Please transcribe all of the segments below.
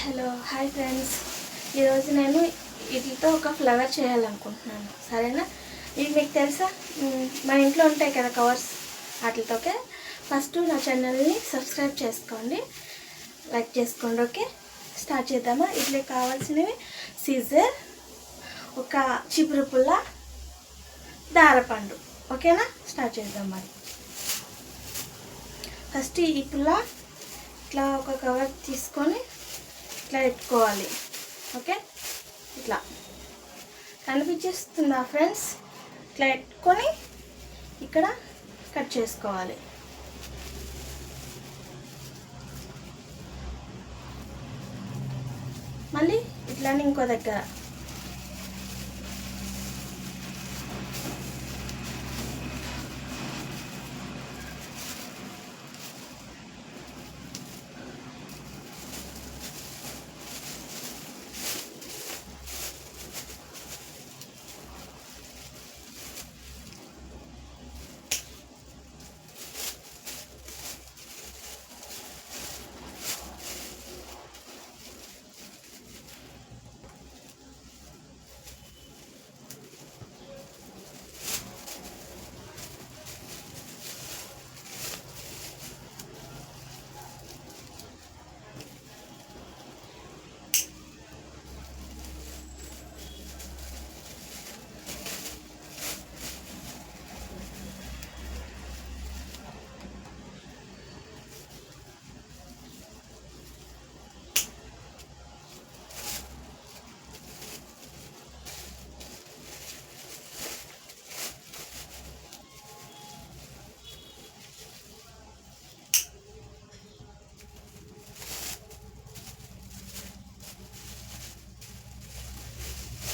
Hello hi friends, ఈరోజు నేను వీటితో ఒక ఫ్లవర్ చేయాలనుకుంటున్నాను. సరేనా? ఇవి మీకు తెలుసా, మన ఇంట్లో ఉంటాయి కదా కవర్స్, వాటితోకే. ఫస్ట్ నా ఛానల్ని సబ్స్క్రైబ్ చేసుకోండి, లైక్ చేసుకోండి. ఓకే, స్టార్ట్ చేద్దామా? ఇట్లే కావాల్సినవి సీజర్, ఒక చిపురు పుల్ల, దారపండు. ఓకేనా? స్టార్ట్ చేద్దాం. మరి ఫస్ట్ ఈ పుల్ల ఇట్లా ఒక కవర్ తీసుకొని ఇట్లా పెట్టుకోవాలి. ఓకే, ఇట్లా కనిపించేస్తుందా ఫ్రెండ్స్? ఇట్లా పెట్టుకొని ఇక్కడ కట్ చేసుకోవాలి. మళ్ళీ ఇట్లానే ఇంకో దగ్గర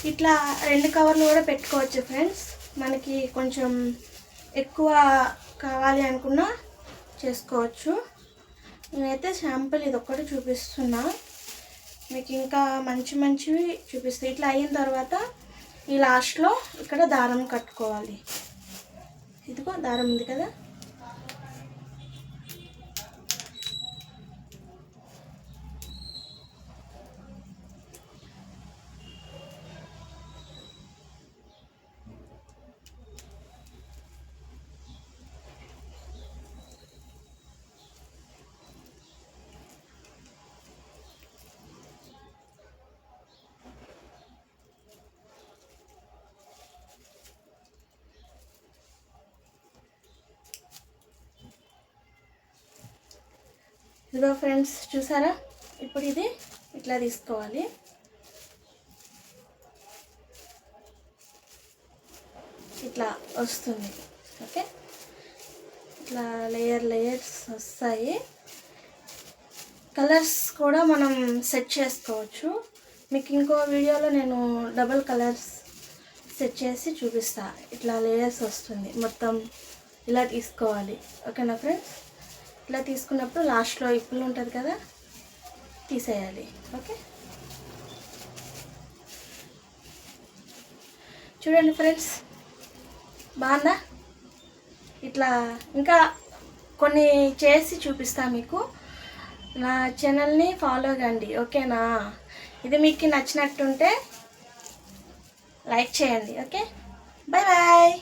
ఇట్లా 2 కవర్లు కూడా పెట్టుకోవచ్చు ఫ్రెండ్స్. మనకి కొంచెం ఎక్కువ కావాలి అనుకున్నా చేసుకోవచ్చు. నేనైతే శాంపుల్ ఇది ఒక్కటి చూపిస్తున్నా, మీకు ఇంకా మంచివి చూపిస్తాయి. ఇట్లా అయిన తర్వాత ఈ లాస్ట్లో ఇక్కడ దారం కట్టుకోవాలి. ఇదిగో దారం ఉంది కదా, ఇదిగో ఫ్రెండ్స్ చూసారా? ఇప్పుడు ఇది ఇట్లా తీసుకోవాలి. ఇట్లా వస్తుంది. ఓకే, ఇట్లా లేయర్స్ వస్తాయి. కలర్స్ కూడా మనం సెట్ చేసుకోవచ్చు. మీకు ఇంకో వీడియోలో నేను డబుల్ కలర్స్ సెట్ చేసి చూపిస్తా. ఇట్లా లేయర్స్ వస్తుంది, మొత్తం ఇలా తీసుకోవాలి. ఓకేనా ఫ్రెండ్స్? ఇట్లా తీసుకున్నప్పుడు లాస్ట్లో ఇప్పులు ఉంటుంది కదా, తీసేయాలి. ఓకే, చూడండి ఫ్రెండ్స్, బాగుందా? ఇట్లా ఇంకా కొన్ని చేసి చూపిస్తా మీకు. నా ఛానల్ని ఫాలో కండి. ఓకేనా? ఇది మీకు నచ్చినట్టుంటే లైక్ చేయండి. Okay, bye bye.